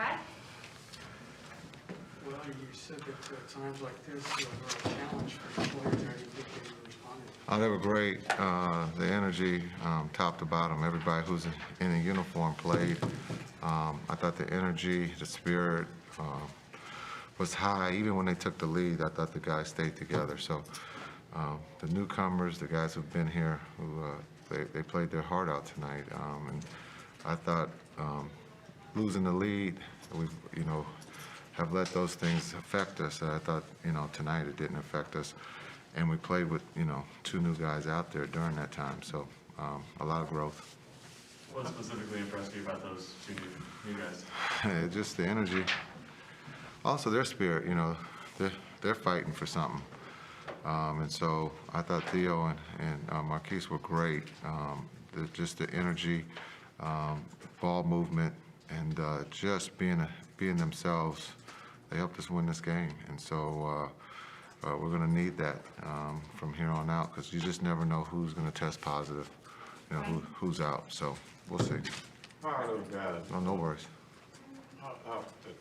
Brad? Well, you said that at times like this were a challenge for the players. How do you think they responded? They were great. The energy, top to bottom, everybody who's in a uniform played. I thought the energy, the spirit was high. Even when they took the lead, I thought the guys stayed together. So the newcomers, the guys who've been here, they played their heart out tonight. And I thought losing the lead, we have let those things affect us. I thought tonight it didn't affect us. And we played with, two new guys out there during that time, so a lot of growth. What specifically impressed you about those two new guys? Just the energy. Also their spirit, they're fighting for something. And so I thought Theo and Marquise were great. Just the energy, ball movement, and just being themselves. They helped us win this game, and so we're going to need that from here on out, because you just never know who's going to test positive, who's out. So we'll see. How are those guys? No worries.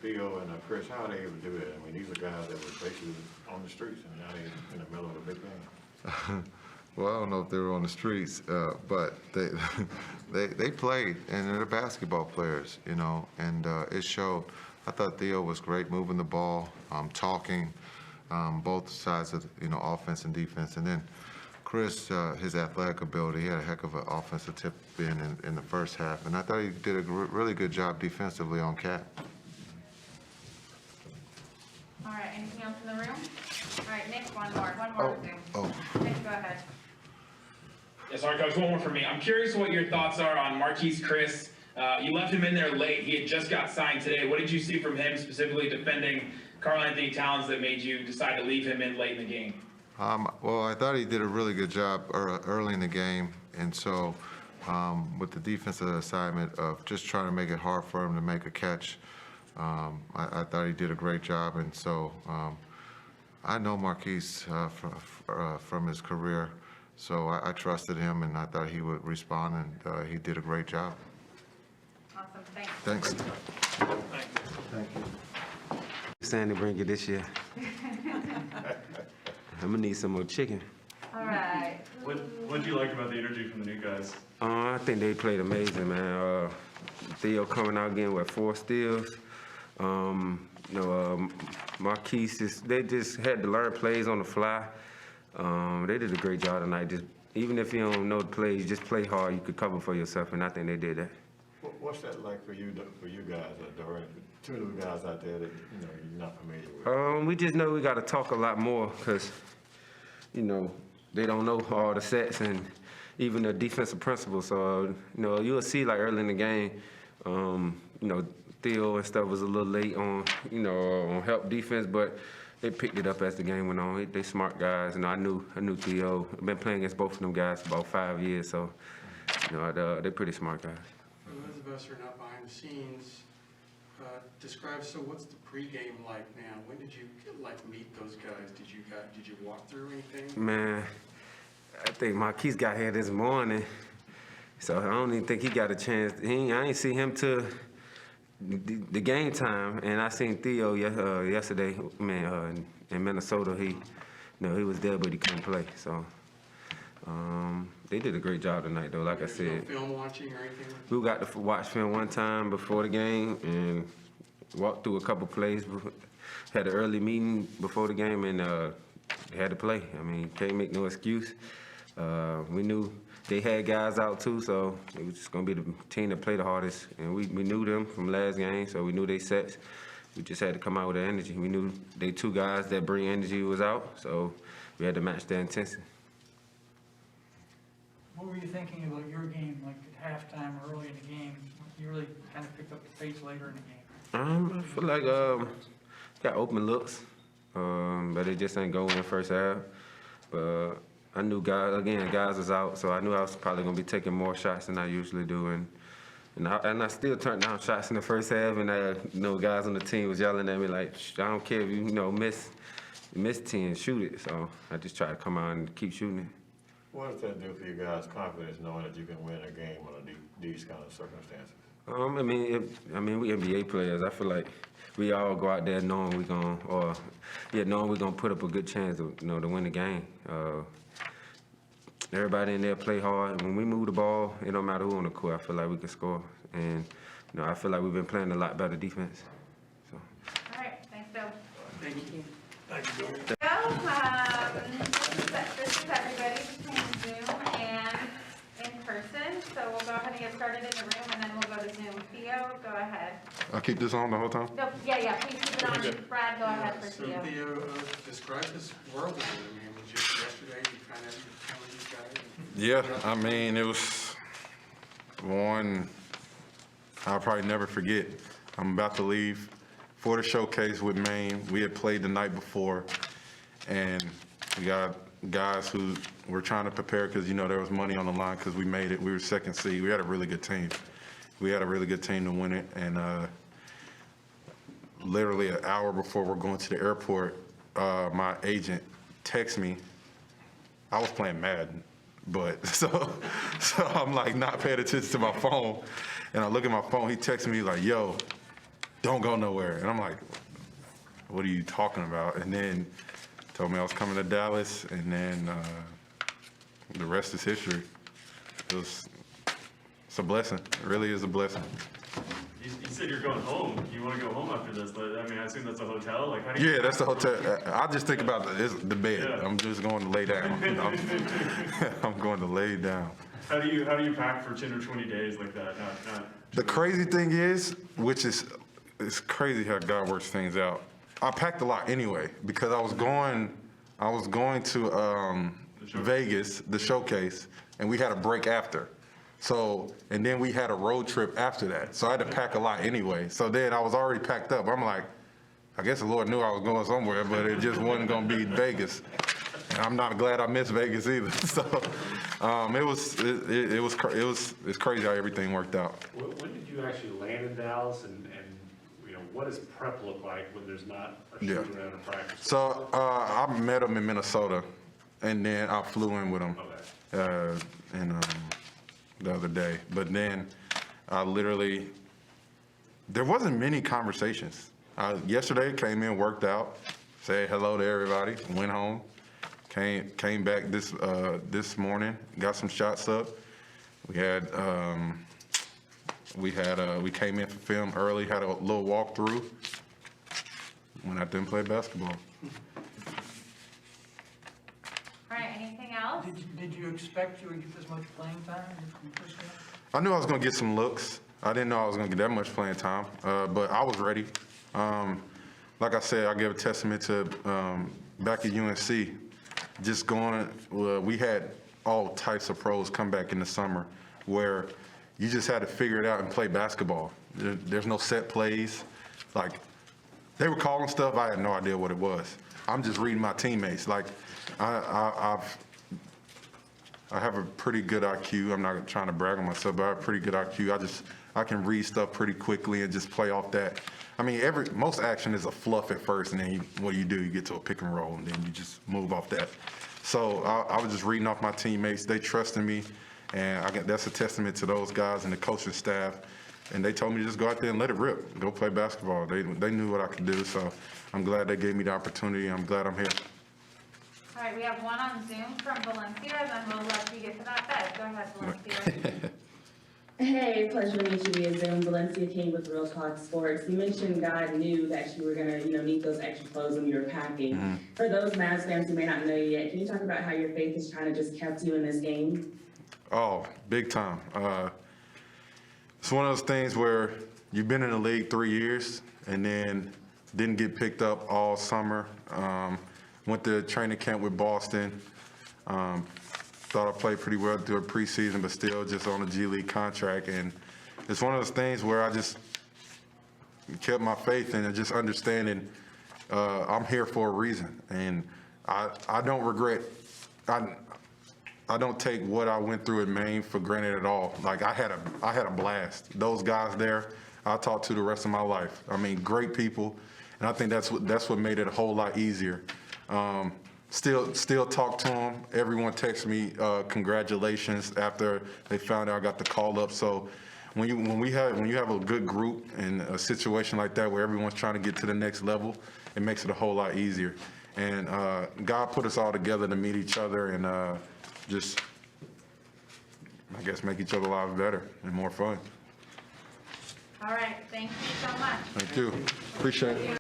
Theo and Chris, how are they able to do that? I mean, these are guys that were basically on the streets, and now they're in the middle of a big game. Well, I don't know if they were on the streets, but they played, and they're basketball players, and it showed. I thought Theo was great moving the ball, talking, both sides of offense and defense, and then Chris, his athletic ability, he had a heck of an offensive tip in the first half, and I thought he did a really good job defensively on Cat. All right, anything else in the room? All right, Nick, one more Zoom. Nick, go ahead. Yeah, sorry, Coach, one more for me. I'm curious what your thoughts are on Marquise Chris. You left him in there late. He had just got signed today. What did you see from him, specifically defending Karl-Anthony Towns, that made you decide to leave him in late in the game? Well, I thought he did a really good job early in the game, and so with the defensive assignment of just trying to make it hard for him to make a catch, I thought he did a great job, and so I know Marquise from his career, so I trusted him, and I thought he would respond, and he did a great job. Awesome, thanks. Thank you. Saying to bring you this year. I'm gonna need some more chicken. All right. What did you like about the energy from the new guys? I think they played amazing, man. Theo coming out again with 4 steals. Marquise, they just had to learn plays on the fly. They did a great job tonight. Even if you don't know the plays, just play hard. You could cover for yourself, and I think they did that. What's that like for you guys, Dorian? Two new guys out there that you're not familiar with. We just know we got to talk a lot more, because they don't know all the sets and even the defensive principles. So you'll see like early in the game, Theo and stuff was a little late on on help defense, but they picked it up as the game went on. They smart guys, and I knew Theo. I've been playing against both of them guys for about 5 years, so they're pretty smart guys. For those of us who are not behind the scenes, describe, so what's the pregame like now? When did you meet those guys? Did you walk through anything? Man, I think Marquise got here this morning, so I don't even think he got a chance. I ain't see him till the game time, and I seen Theo yesterday. Man, in Minnesota, he was there, but he couldn't play. So they did a great job tonight, though. Like I said, no film watching or anything? We got to watch film one time before the game and walked through a couple plays. Had an early meeting before the game, and had to play. I mean, can't make no excuse. We knew they had guys out too, so it was just gonna be the team that played the hardest. And we knew them from last game, so we knew they sets. We just had to come out with the energy. We knew they 2 guys that bring energy was out, so we had to match their intensity. What were you thinking about your game, like at halftime or early in the game? You really kind of picked up the pace later in the game. I feel like got open looks, but it just ain't going in the first half. But I knew guys was out, so I knew I was probably gonna be taking more shots than I usually do, and I still turned down shots in the first half, and guys on the team was yelling at me like, I don't care if you miss 10, shoot it. So I just try to come out and keep shooting it. What does that do for you guys' confidence, knowing that you can win a game under these kind of circumstances? I mean, we NBA players. I feel like we all go out there knowing knowing we're gonna put up a good chance to, to win the game. Everybody in there play hard, and when we move the ball, it don't matter who on the court. I feel like we can score, and I feel like we've been playing a lot better defense. So. All right, thanks, Bill. Thank you. This is everybody between Zoom and in person, so we'll go ahead and get started in the room, and then we'll go to Zoom. Theo, go ahead. I'll keep this on the whole time? No, yeah, please keep it on. Brad, go ahead for So Theo. Theo, describe this world again. I mean, was just yesterday you kind of telling these guys? Yeah, I mean, it was one I'll probably never forget. I'm about to leave for the showcase with Maine. We had played the night before, and we got guys who were trying to prepare because, there was money on the line because we made it. We were second seed. We had a really good team. We had a really good team to win it, and literally an hour before we're going to the airport, my agent texts me. I was playing Madden, but so I'm like not paying attention to my phone, and I look at my phone. He texts me like, "Yo, don't go nowhere," and I'm like, "What are you talking about?" And then told me I was coming to Dallas, and then the rest is history. It's a blessing. It really is a blessing. You said you're going home. You want to go home after this? I mean, I assume that's a hotel. Like, how do you? Yeah, that's the hotel. I just think about the bed. Yeah. I'm just going to lay down. I'm going to lay down. How do you pack for 10 or 20 days like that? The crazy thing is, it's crazy how God works things out. I packed a lot anyway because I was going to Vegas, the showcase, and we had a break after. So, and then we had a road trip after that. So I had to pack a lot anyway. So then I was already packed up. I'm like, I guess the Lord knew I was going somewhere, but it just wasn't going to be Vegas. And I'm not glad I missed Vegas either. So it's crazy how everything worked out. When did you actually land in Dallas, and what does prep look like when there's not a shoot around a practice? So I met him in Minnesota, and then I flew in with him. Okay. The other day. But then I there wasn't many conversations. Yesterday came in, worked out, said hello to everybody, went home, came back this morning, got some shots up. We came in for film early, had a little walkthrough, went out there and played basketball. All right, anything else? Did you expect you would get this much playing time from the first game? I knew I was going to get some looks. I didn't know I was going to get that much playing time, but I was ready. Like I said, I give a testament to back at UNC, just going, we had all types of pros come back in the summer where you just had to figure it out and play basketball. There's no set plays. Like, they were calling stuff, I had no idea what it was. I'm just reading my teammates. Like, I have a pretty good IQ. I'm not trying to brag on myself, but I have a pretty good IQ. I can read stuff pretty quickly and just play off that. I mean, most action is a fluff at first, and then what do? You get to a pick and roll, and then you just move off that. So I was just reading off my teammates. They trusted me, and that's a testament to those guys and the coaching staff. And they told me to just go out there and let it rip, go play basketball. They knew what I could do, so I'm glad they gave me the opportunity. I'm glad I'm here. All right, we have one on Zoom from Valencia, then we'll let you get to that bed. Go ahead, Valencia. Hey, pleasure to meet you via Zoom. Valencia King with Real Talk Sports. You mentioned God knew that you were going to, need those extra clothes when you were packing. Mm-hmm. For those Mavs fans who may not know you yet, can you talk about how your faith has kind of just kept you in this game? Oh, big time. It's one of those things where you've been in the league 3 years and then didn't get picked up all summer. Went to training camp with Boston. Thought I played pretty well through a preseason, but still just on a G League contract. And it's one of those things where I just kept my faith and just understanding I'm here for a reason. And I don't regret, I don't take what I went through at Maine for granted at all. Like, I had a blast. Those guys there, I'll talk to the rest of my life. I mean, great people. And I think that's what made it a whole lot easier. Still talk to them. Everyone texts me congratulations after they found out I got the call up. So when you have a good group in a situation like that where everyone's trying to get to the next level, it makes it a whole lot easier. And God put us all together to meet each other and just, I guess, make each other a lot better and more fun. All right, thank you so much. Thank you. Appreciate it.